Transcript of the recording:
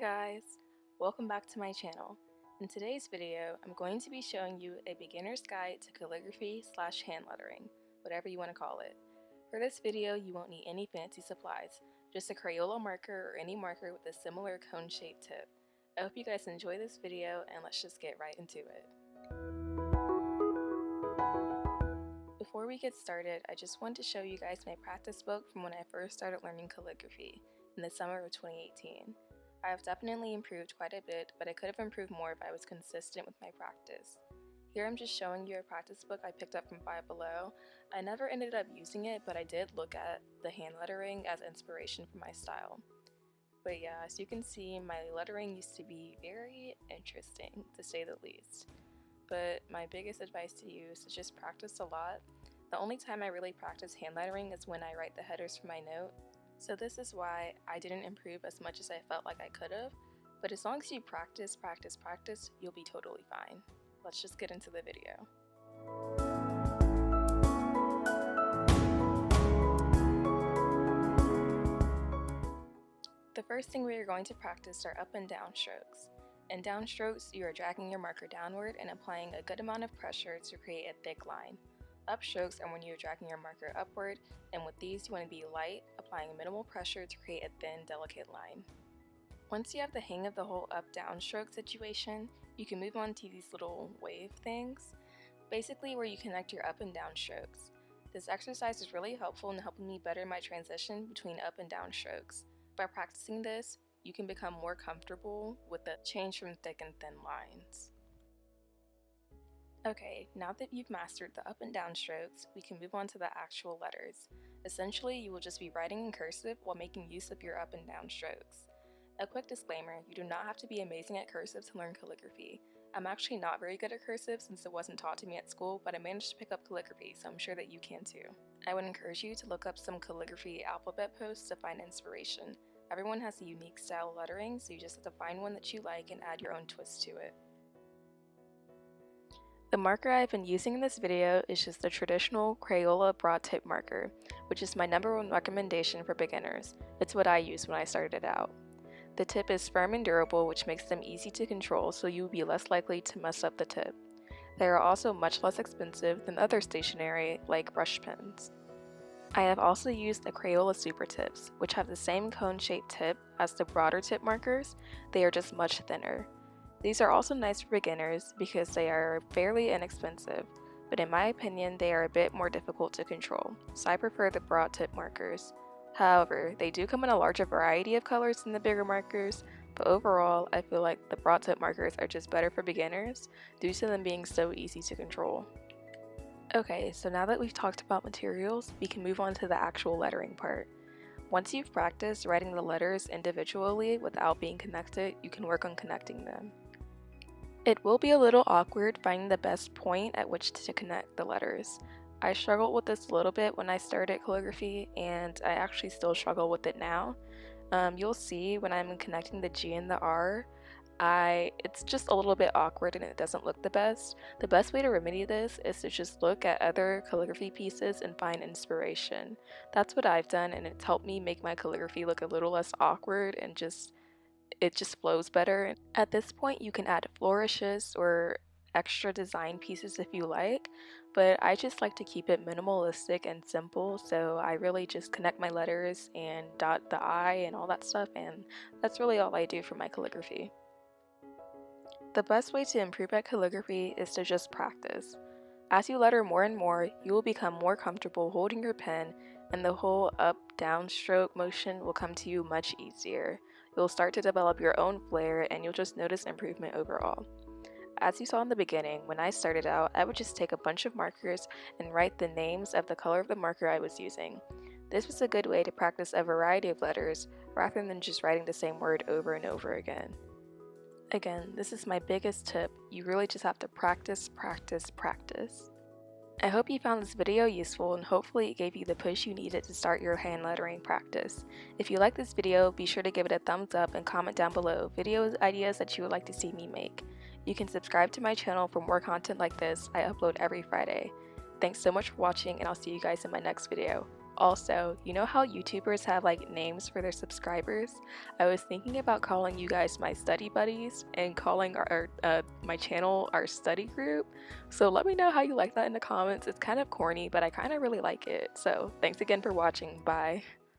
Hi guys! Welcome back to my channel. In today's video, I'm going to be showing you a beginner's guide to calligraphy / hand lettering, whatever you want to call it. For this video, you won't need any fancy supplies, just a crayola marker or any marker with a similar cone-shaped tip. I hope you guys enjoy this video and let's just get right into it. Before we get started, I just want to show you guys my practice book from when I first started learning calligraphy in the summer of 2018. I have definitely improved quite a bit, but I could have improved more if I was consistent with my practice. Here I'm just showing you a practice book I picked up from Five Below. I never ended up using it, but I did look at the hand lettering as inspiration for my style. But yeah, as you can see, my lettering used to be very interesting, to say the least. But my biggest advice to you is to just practice a lot. The only time I really practice hand lettering is when I write the headers for my note. So this is why I didn't improve as much as I felt like I could have, but as long as you practice, you'll be totally fine. Let's just get into the video. The first thing we are going to practice are up and down strokes. In down strokes, you are dragging your marker downward and applying a good amount of pressure to create a thick line. Up strokes are when you're dragging your marker upward, and with these you want to be light, applying minimal pressure to create a thin, delicate line. Once you have the hang of the whole up-down stroke situation, you can move on to these little wave things, basically where you connect your up and down strokes. This exercise is really helpful in helping me better my transition between up and down strokes. By practicing this, you can become more comfortable with the change from thick and thin lines. Okay, now that you've mastered the up and down strokes, we can move on to the actual letters. Essentially, you will just be writing in cursive while making use of your up and down strokes. A quick disclaimer, you do not have to be amazing at cursive to learn calligraphy. I'm actually not very good at cursive since it wasn't taught to me at school, but I managed to pick up calligraphy, so I'm sure that you can too. I would encourage you to look up some calligraphy alphabet posts to find inspiration. Everyone has a unique style of lettering, so you just have to find one that you like and add your own twist to it. The marker I've been using in this video is just the traditional Crayola broad tip marker, which is my #1 recommendation for beginners. It's what I used when I started out. The tip is firm and durable, which makes them easy to control, so you will be less likely to mess up the tip. They are also much less expensive than other stationery like brush pens. I have also used the Crayola Super Tips, which have the same cone-shaped tip as the broader tip markers. They are just much thinner. These are also nice for beginners because they are fairly inexpensive, but in my opinion they are a bit more difficult to control, so I prefer the broad tip markers. However, they do come in a larger variety of colors than the bigger markers, but overall I feel like the broad tip markers are just better for beginners due to them being so easy to control. Okay, so now that we've talked about materials, we can move on to the actual lettering part. Once you've practiced writing the letters individually without being connected, you can work on connecting them. It will be a little awkward finding the best point at which to connect the letters. I struggled with this a little bit when I started calligraphy, and I actually still struggle with it now. You'll see when I'm connecting the G and the R, it's just a little bit awkward and it doesn't look the best. The best way to remedy this is to just look at other calligraphy pieces and find inspiration. That's what I've done, and it's helped me make my calligraphy look a little less awkward and it just flows better. At this point you can add flourishes or extra design pieces if you like, but I just like to keep it minimalistic and simple, so I really just connect my letters and dot the I and all that stuff, and that's really all I do for my calligraphy. The best way to improve at calligraphy is to just practice. As you letter more and more, you will become more comfortable holding your pen, and the whole up-down stroke motion will come to you much easier. You'll start to develop your own flair, and you'll just notice improvement overall. As you saw in the beginning, when I started out, I would just take a bunch of markers and write the names of the color of the marker I was using. This was a good way to practice a variety of letters, rather than just writing the same word over and over again. Again, this is my biggest tip. You really just have to practice, practice, practice. I hope you found this video useful, and hopefully it gave you the push you needed to start your hand lettering practice. If you like this video, be sure to give it a thumbs up and comment down below video ideas that you would like to see me make. You can subscribe to my channel for more content like this. I upload every Friday. Thanks so much for watching, and I'll see you guys in my next video. Also, you know how YouTubers have like names for their subscribers? I was thinking about calling you guys my study buddies and calling my channel our study group. So let me know how you like that in the comments. It's kind of corny, but I kind of really like it. So thanks again for watching. Bye.